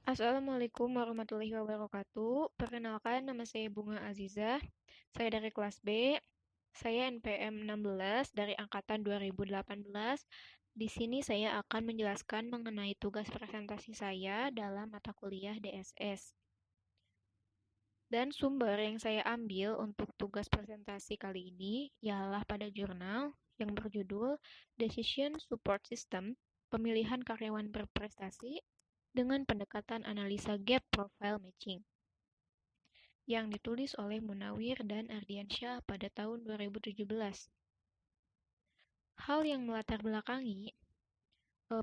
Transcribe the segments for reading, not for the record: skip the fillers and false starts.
Assalamualaikum warahmatullahi wabarakatuh. Perkenalkan, nama saya Bunga Azizah. Saya dari kelas B. Saya NPM 16 dari angkatan 2018. Di sini saya akan menjelaskan mengenai tugas presentasi saya dalam mata kuliah DSS. Dan sumber yang saya ambil untuk tugas presentasi kali ini ialah pada jurnal yang berjudul Decision Support System, Pemilihan Karyawan Berprestasi dengan pendekatan analisa gap profile matching yang ditulis oleh Munawir dan Ardiansyah pada tahun 2017. Hal yang melatar belakangi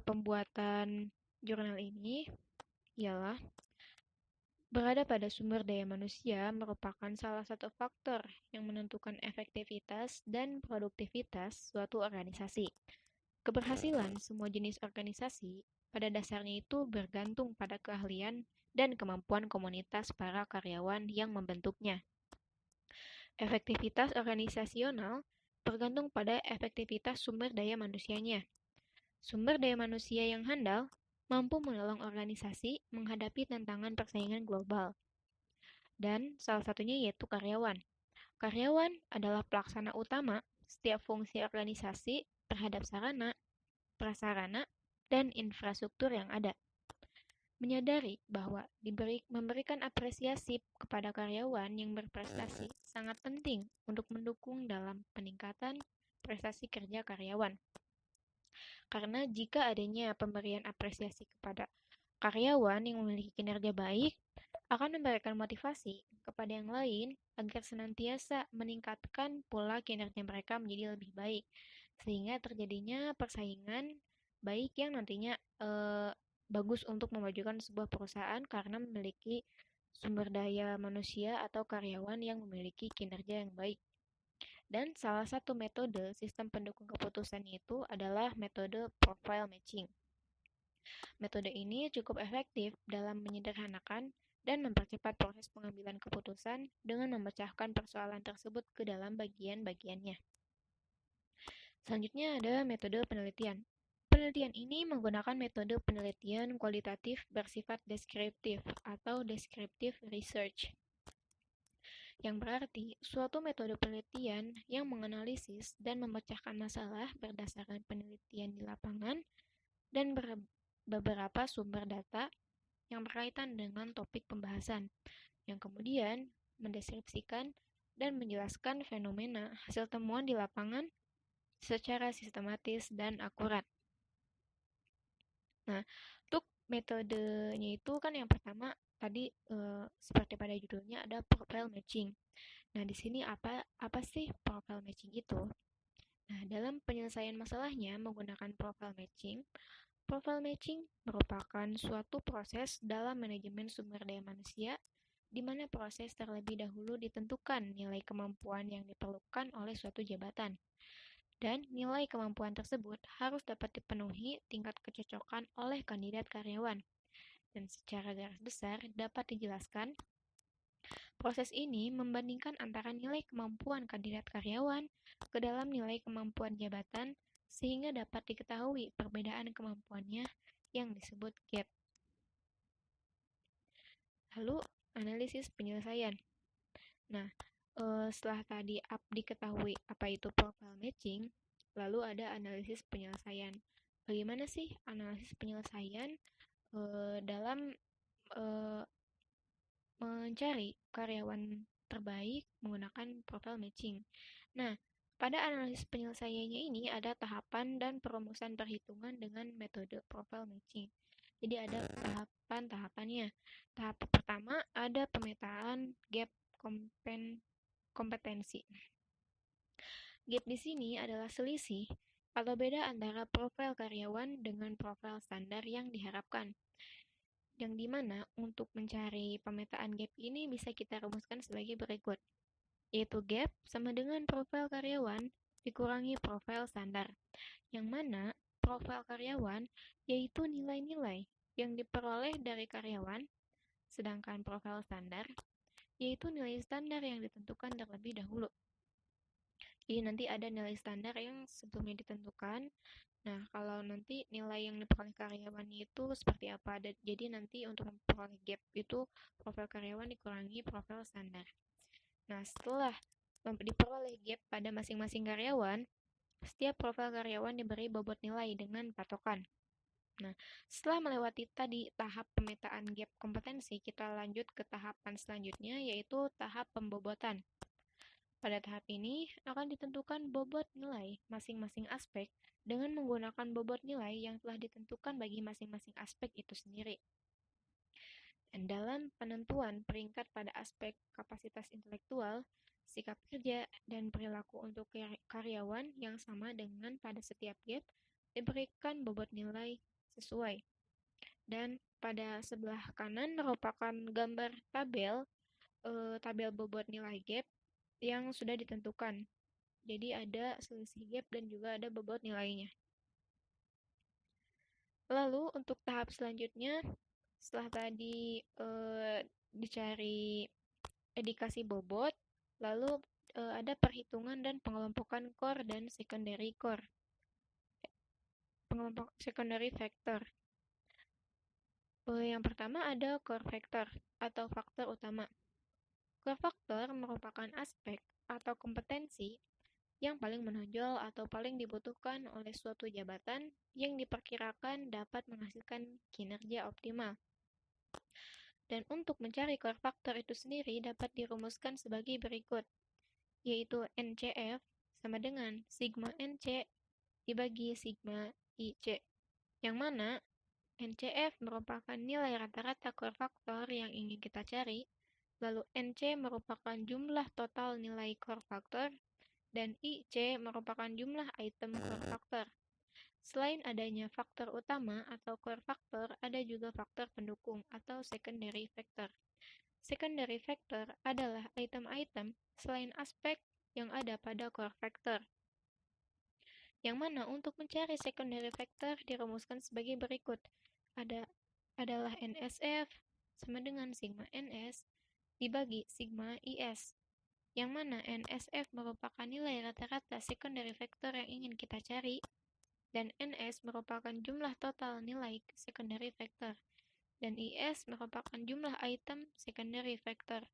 pembuatan jurnal ini ialah berada pada sumber daya manusia merupakan salah satu faktor yang menentukan efektivitas dan produktivitas suatu organisasi. Keberhasilan semua jenis organisasi pada dasarnya itu bergantung pada keahlian dan kemampuan komunitas para karyawan yang membentuknya. Efektivitas organisasional bergantung pada efektivitas sumber daya manusianya. Sumber daya manusia yang handal mampu menolong organisasi menghadapi tantangan persaingan global. Dan salah satunya yaitu karyawan. Karyawan adalah pelaksana utama setiap fungsi organisasi terhadap sarana, prasarana, dan infrastruktur yang ada. Menyadari bahwa memberikan apresiasi kepada karyawan yang berprestasi sangat penting untuk mendukung dalam peningkatan prestasi kerja karyawan. Karena jika adanya pemberian apresiasi kepada karyawan yang memiliki kinerja baik, akan memberikan motivasi kepada yang lain agar senantiasa meningkatkan pula kinerja mereka menjadi lebih baik, sehingga terjadinya persaingan baik yang nantinya bagus untuk memajukan sebuah perusahaan karena memiliki sumber daya manusia atau karyawan yang memiliki kinerja yang baik. Dan salah satu metode sistem pendukung keputusan itu adalah metode profile matching. Metode ini cukup efektif dalam menyederhanakan dan mempercepat proses pengambilan keputusan dengan memecahkan persoalan tersebut ke dalam bagian-bagiannya. Selanjutnya ada metode penelitian. Penelitian ini menggunakan metode penelitian kualitatif bersifat deskriptif atau descriptive research, yang berarti suatu metode penelitian yang menganalisis dan memecahkan masalah berdasarkan penelitian di lapangan dan beberapa sumber data yang berkaitan dengan topik pembahasan, yang kemudian mendeskripsikan dan menjelaskan fenomena hasil temuan di lapangan secara sistematis dan akurat. Nah, untuk metodenya itu kan yang pertama tadi seperti pada judulnya ada profile matching. Nah, di sini apa sih profile matching itu? Nah, dalam penyelesaian masalahnya menggunakan profile matching merupakan suatu proses dalam manajemen sumber daya manusia di mana proses terlebih dahulu ditentukan nilai kemampuan yang diperlukan oleh suatu jabatan. Dan nilai kemampuan tersebut harus dapat dipenuhi tingkat kecocokan oleh kandidat karyawan. Dan secara garis besar dapat dijelaskan, proses ini membandingkan antara nilai kemampuan kandidat karyawan ke dalam nilai kemampuan jabatan sehingga dapat diketahui perbedaan kemampuannya yang disebut gap. Lalu, analisis penyelesaian. Nah, setelah tadi diketahui apa itu profile matching, lalu ada analisis penyelesaian. Bagaimana sih analisis penyelesaian dalam mencari karyawan terbaik menggunakan profile matching? Nah, pada analisis penyelesaiannya ini ada tahapan dan perumusan perhitungan dengan metode profile matching. Jadi ada tahapan-tahapannya. Tahap pertama ada pemetaan gap kompetensi. Gap di sini adalah selisih atau beda antara profil karyawan dengan profil standar yang diharapkan. Yang dimana untuk mencari pemetaan gap ini bisa kita rumuskan sebagai berikut, yaitu gap sama dengan profil karyawan dikurangi profil standar, yang mana profil karyawan yaitu nilai-nilai yang diperoleh dari karyawan, sedangkan profil standar yaitu nilai standar yang ditentukan terlebih dahulu. Jadi nanti ada nilai standar yang sebelumnya ditentukan. Nah, kalau nanti nilai yang diperoleh karyawannya itu seperti apa? Jadi nanti untuk memperoleh gap itu profil karyawan dikurangi profil standar. Nah, setelah diperoleh gap pada masing-masing karyawan, setiap profil karyawan diberi bobot nilai dengan patokan. Nah, setelah melewati tadi tahap pemetaan gap kompetensi, kita lanjut ke tahapan selanjutnya, yaitu tahap pembobotan. Pada tahap ini akan ditentukan bobot nilai masing-masing aspek dengan menggunakan bobot nilai yang telah ditentukan bagi masing-masing aspek itu sendiri. Dan dalam penentuan peringkat pada aspek kapasitas intelektual, sikap kerja, dan perilaku untuk karyawan yang sama dengan pada setiap gap diberikan bobot nilai sesuai. Dan pada sebelah kanan merupakan gambar tabel bobot nilai gap yang sudah ditentukan. Jadi ada selisih gap dan juga ada bobot nilainya. Lalu untuk tahap selanjutnya, setelah tadi dicari dikasih bobot, lalu ada perhitungan dan pengelompokan core dan secondary core. Pengelompok secondary factor. Yang pertama ada core factor atau faktor utama. Core factor merupakan aspek atau kompetensi yang paling menonjol atau paling dibutuhkan oleh suatu jabatan yang diperkirakan dapat menghasilkan kinerja optimal. Dan untuk mencari core factor itu sendiri dapat dirumuskan sebagai berikut, yaitu NCF sama dengan sigma NC dibagi sigma IC, yang mana NCF merupakan nilai rata-rata core factor yang ingin kita cari, lalu NC merupakan jumlah total nilai core factor, dan IC merupakan jumlah item core factor. Selain adanya faktor utama atau core factor, ada juga faktor pendukung atau secondary factor. Secondary factor adalah item-item selain aspek yang ada pada core factor. Yang mana untuk mencari secondary factor dirumuskan sebagai berikut. Adalah NSF sama dengan sigma NS dibagi sigma IS, yang mana NSF merupakan nilai rata-rata secondary factor yang ingin kita cari, dan NS merupakan jumlah total nilai secondary factor, dan IS merupakan jumlah item secondary factor.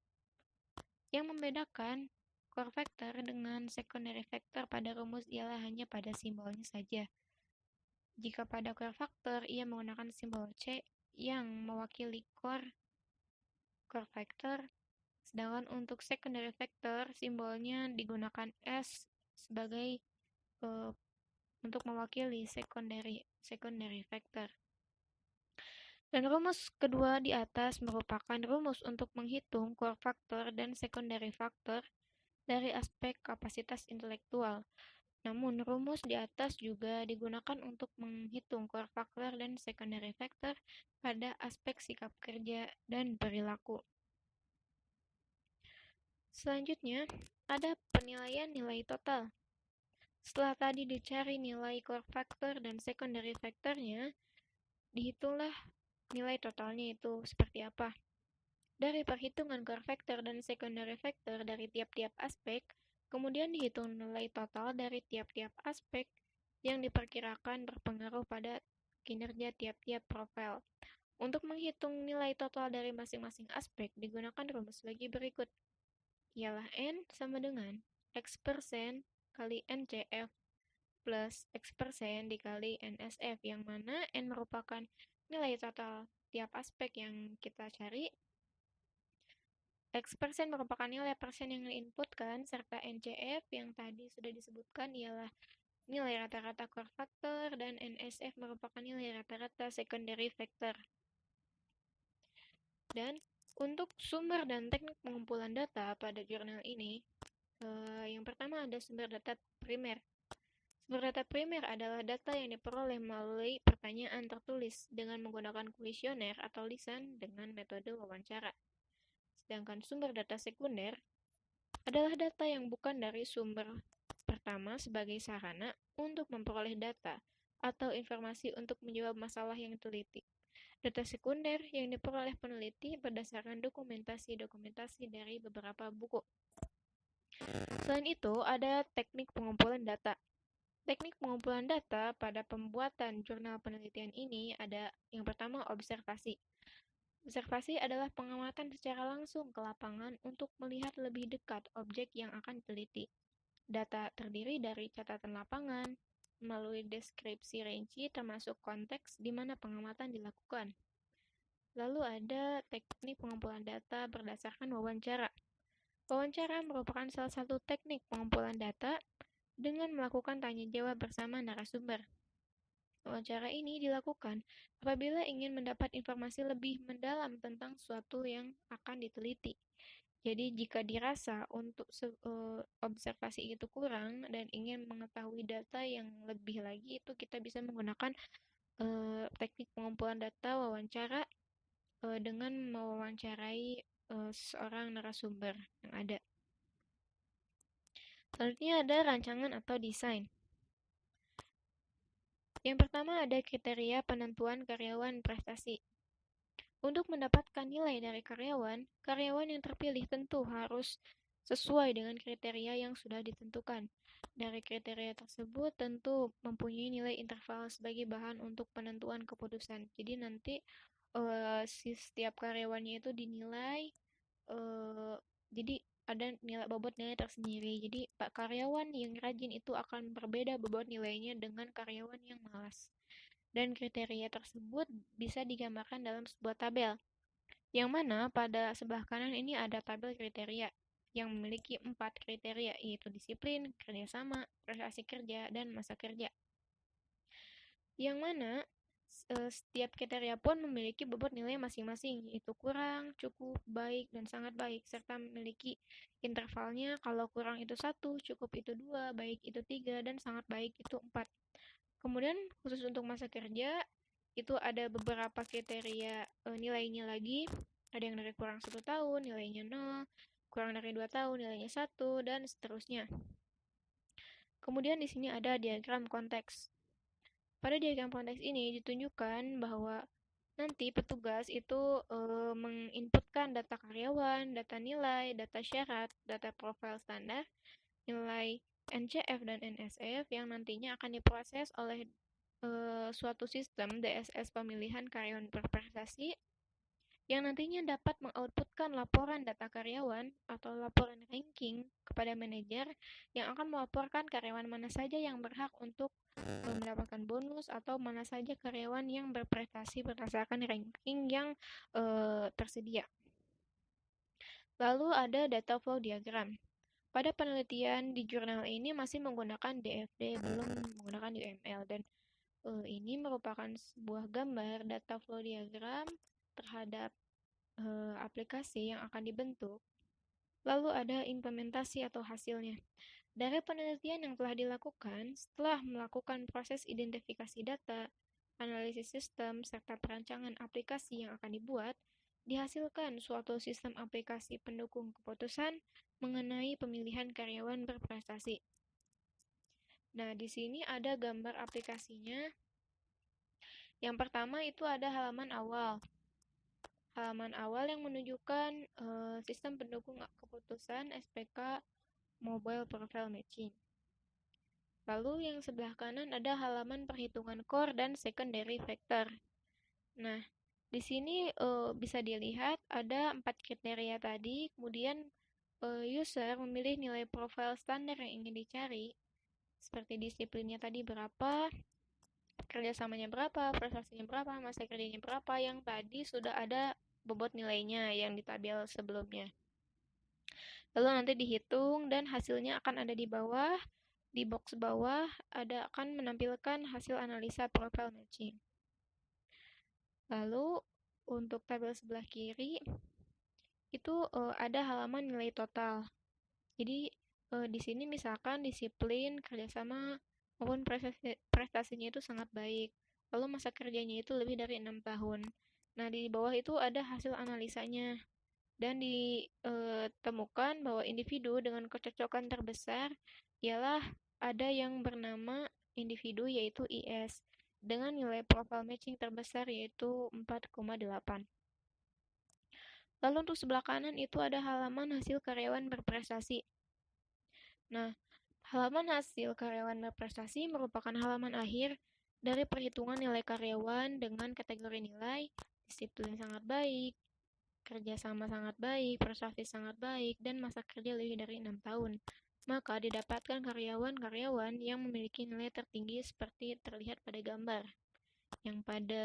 Yang membedakan core factor dengan secondary factor pada rumus ialah hanya pada simbolnya saja. Jika pada core factor ia menggunakan simbol C yang mewakili core factor, sedangkan untuk secondary factor simbolnya digunakan S sebagai untuk mewakili secondary factor. Dan rumus kedua di atas merupakan rumus untuk menghitung core factor dan secondary factor dari aspek kapasitas intelektual. Namun, rumus di atas juga digunakan untuk menghitung core factor dan secondary factor pada aspek sikap kerja dan perilaku. Selanjutnya, ada penilaian nilai total. Setelah tadi dicari nilai core factor dan secondary factornya, dihitunglah nilai totalnya itu seperti apa. Dari perhitungan core factor dan secondary factor dari tiap-tiap aspek, kemudian dihitung nilai total dari tiap-tiap aspek yang diperkirakan berpengaruh pada kinerja tiap-tiap profil. Untuk menghitung nilai total dari masing-masing aspek digunakan rumus sebagai berikut, ialah N sama dengan X% kali NCF plus X% dikali NSF, yang mana N merupakan nilai total tiap aspek yang kita cari, X% merupakan nilai persen yang diinputkan, serta NCF yang tadi sudah disebutkan ialah nilai rata-rata core factor, dan NSF merupakan nilai rata-rata secondary factor. Dan untuk sumber dan teknik pengumpulan data pada jurnal ini, yang pertama ada sumber data primer. Sumber data primer adalah data yang diperoleh melalui pertanyaan tertulis dengan menggunakan kuesioner atau lisan dengan metode wawancara. Sedangkan sumber data sekunder adalah data yang bukan dari sumber pertama sebagai sarana untuk memperoleh data atau informasi untuk menjawab masalah yang diteliti. Data sekunder yang diperoleh peneliti berdasarkan dokumentasi-dokumentasi dari beberapa buku. Selain itu, ada teknik pengumpulan data. Teknik pengumpulan data pada pembuatan jurnal penelitian ini ada yang pertama observasi. Observasi adalah pengamatan secara langsung ke lapangan untuk melihat lebih dekat objek yang akan diteliti. Data terdiri dari catatan lapangan, melalui deskripsi rinci termasuk konteks di mana pengamatan dilakukan. Lalu ada teknik pengumpulan data berdasarkan wawancara. Wawancara merupakan salah satu teknik pengumpulan data dengan melakukan tanya jawab bersama narasumber. Wawancara ini dilakukan apabila ingin mendapat informasi lebih mendalam tentang suatu yang akan diteliti. Jadi jika dirasa untuk observasi itu kurang dan ingin mengetahui data yang lebih lagi, itu kita bisa menggunakan teknik pengumpulan data wawancara dengan mewawancarai seorang narasumber yang ada. Selanjutnya ada rancangan atau desain. Yang pertama ada kriteria penentuan karyawan prestasi. Untuk mendapatkan nilai dari karyawan, karyawan yang terpilih tentu harus sesuai dengan kriteria yang sudah ditentukan. Dari kriteria tersebut tentu mempunyai nilai interval sebagai bahan untuk penentuan keputusan. Jadi nanti si setiap karyawannya itu dinilai, jadi ada nilai bobot nilai tersendiri. Jadi pak karyawan yang rajin itu akan berbeda bobot nilainya dengan karyawan yang malas. Dan kriteria tersebut bisa digambarkan dalam sebuah tabel, yang mana pada sebelah kanan ini ada tabel kriteria yang memiliki 4 kriteria, yaitu disiplin, kerjasama, prestasi kerja, dan masa kerja. Yang mana setiap kriteria pun memiliki bobot nilai masing-masing, yaitu kurang, cukup, baik, dan sangat baik, serta memiliki intervalnya kalau kurang itu 1, cukup itu 2, baik itu 3, dan sangat baik itu 4. Kemudian khusus untuk masa kerja, itu ada beberapa kriteria nilainya lagi, ada yang dari kurang 1 tahun, nilainya 0, kurang dari 2 tahun, nilainya 1, dan seterusnya. Kemudian di sini ada diagram konteks. Pada diagram konteks ini ditunjukkan bahwa nanti petugas itu menginputkan data karyawan, data nilai, data syarat, data profil standar, nilai NCF dan NSF yang nantinya akan diproses oleh suatu sistem DSS pemilihan karyawan berprestasi yang nantinya dapat mengoutputkan laporan data karyawan atau laporan ranking kepada manajer yang akan melaporkan karyawan mana saja yang berhak untuk mendapatkan bonus atau mana saja karyawan yang berprestasi berdasarkan ranking yang tersedia. Lalu ada data flow diagram. Pada penelitian di jurnal ini masih menggunakan DFD, belum menggunakan UML, dan ini merupakan sebuah gambar data flow diagram terhadap aplikasi yang akan dibentuk. Lalu ada implementasi atau hasilnya. Dari penelitian yang telah dilakukan, setelah melakukan proses identifikasi data, analisis sistem, serta perancangan aplikasi yang akan dibuat, dihasilkan suatu sistem aplikasi pendukung keputusan mengenai pemilihan karyawan berprestasi. Nah, di sini ada gambar aplikasinya. Yang pertama itu ada halaman awal. Halaman awal yang menunjukkan sistem pendukung keputusan SPK Mobile Profile Matching. Lalu yang sebelah kanan ada halaman perhitungan core dan secondary factor. Nah, di sini bisa dilihat ada 4 kriteria tadi, kemudian user memilih nilai profil standar yang ingin dicari, seperti disiplinnya tadi berapa, kerjasamanya berapa, prestasinya berapa, masa kerjanya berapa, yang tadi sudah ada bobot nilainya yang di tabel sebelumnya. Lalu nanti dihitung dan hasilnya akan ada di bawah. Di box bawah akan menampilkan hasil analisa profile matching. Lalu untuk tabel sebelah kiri itu ada halaman nilai total. Jadi di sini misalkan disiplin, kerjasama maupun prestasinya itu sangat baik. Lalu masa kerjanya itu lebih dari 6 tahun. Nah, di bawah itu ada hasil analisanya. Dan ditemukan bahwa individu dengan kecocokan terbesar ialah ada yang bernama individu yaitu IS dengan nilai profile matching terbesar yaitu 4,8. Lalu untuk sebelah kanan itu ada halaman hasil karyawan berprestasi. Nah, halaman hasil karyawan berprestasi merupakan halaman akhir dari perhitungan nilai karyawan dengan kategori nilai, disiplin sangat baik, kerjasama sangat baik, persuasif sangat baik, dan masa kerja lebih dari 6 tahun. Maka didapatkan karyawan-karyawan yang memiliki nilai tertinggi seperti terlihat pada gambar. Yang pada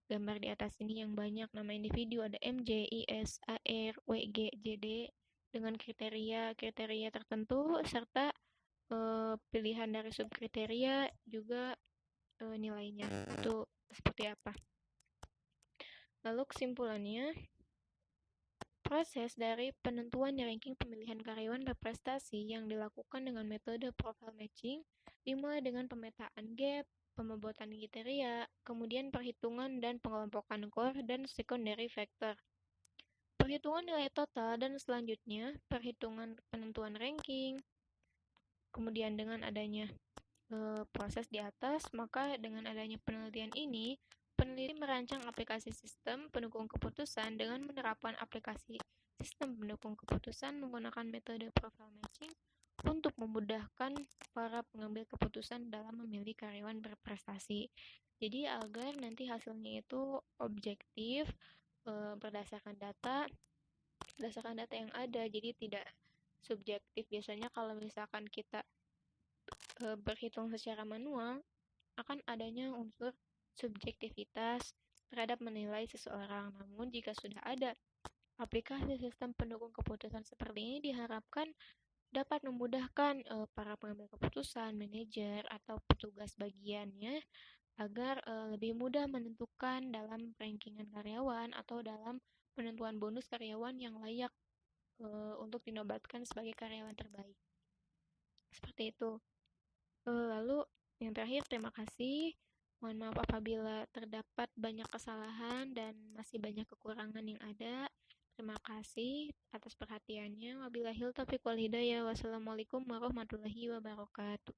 gambar di atas ini yang banyak nama individu ada MJ, IS, AR, WG, JD dengan kriteria-kriteria tertentu serta pilihan dari subkriteria juga nilainya itu seperti apa. Lalu kesimpulannya, proses dari penentuan ranking pemilihan karyawan berprestasi yang dilakukan dengan metode profile matching dimulai dengan pemetaan gap, pembobotan kriteria, kemudian perhitungan dan pengelompokan core dan secondary factor. Perhitungan nilai total dan selanjutnya perhitungan penentuan ranking. Kemudian dengan adanya proses di atas, maka dengan adanya penelitian ini, peneliti merancang aplikasi sistem pendukung keputusan dengan menerapkan aplikasi sistem pendukung keputusan menggunakan metode profile matching untuk memudahkan para pengambil keputusan dalam memilih karyawan berprestasi. Jadi agar nanti hasilnya itu objektif, berdasarkan data yang ada, jadi tidak subjektif. Biasanya kalau misalkan kita berhitung secara manual, akan adanya unsur subjektivitas terhadap menilai seseorang. Namun, jika sudah ada aplikasi sistem pendukung keputusan seperti ini diharapkan dapat memudahkan para pengambil keputusan, manajer, atau petugas bagiannya agar lebih mudah menentukan dalam rankingan karyawan atau dalam penentuan bonus karyawan yang layak untuk dinobatkan sebagai karyawan terbaik. Seperti itu. Lalu yang terakhir, terima kasih. Mohon maaf apabila terdapat banyak kesalahan dan masih banyak kekurangan yang ada. Terima kasih atas perhatiannya. Wabillahi taufiq wal hidayah. Wassalamualaikum warahmatullahi wabarakatuh.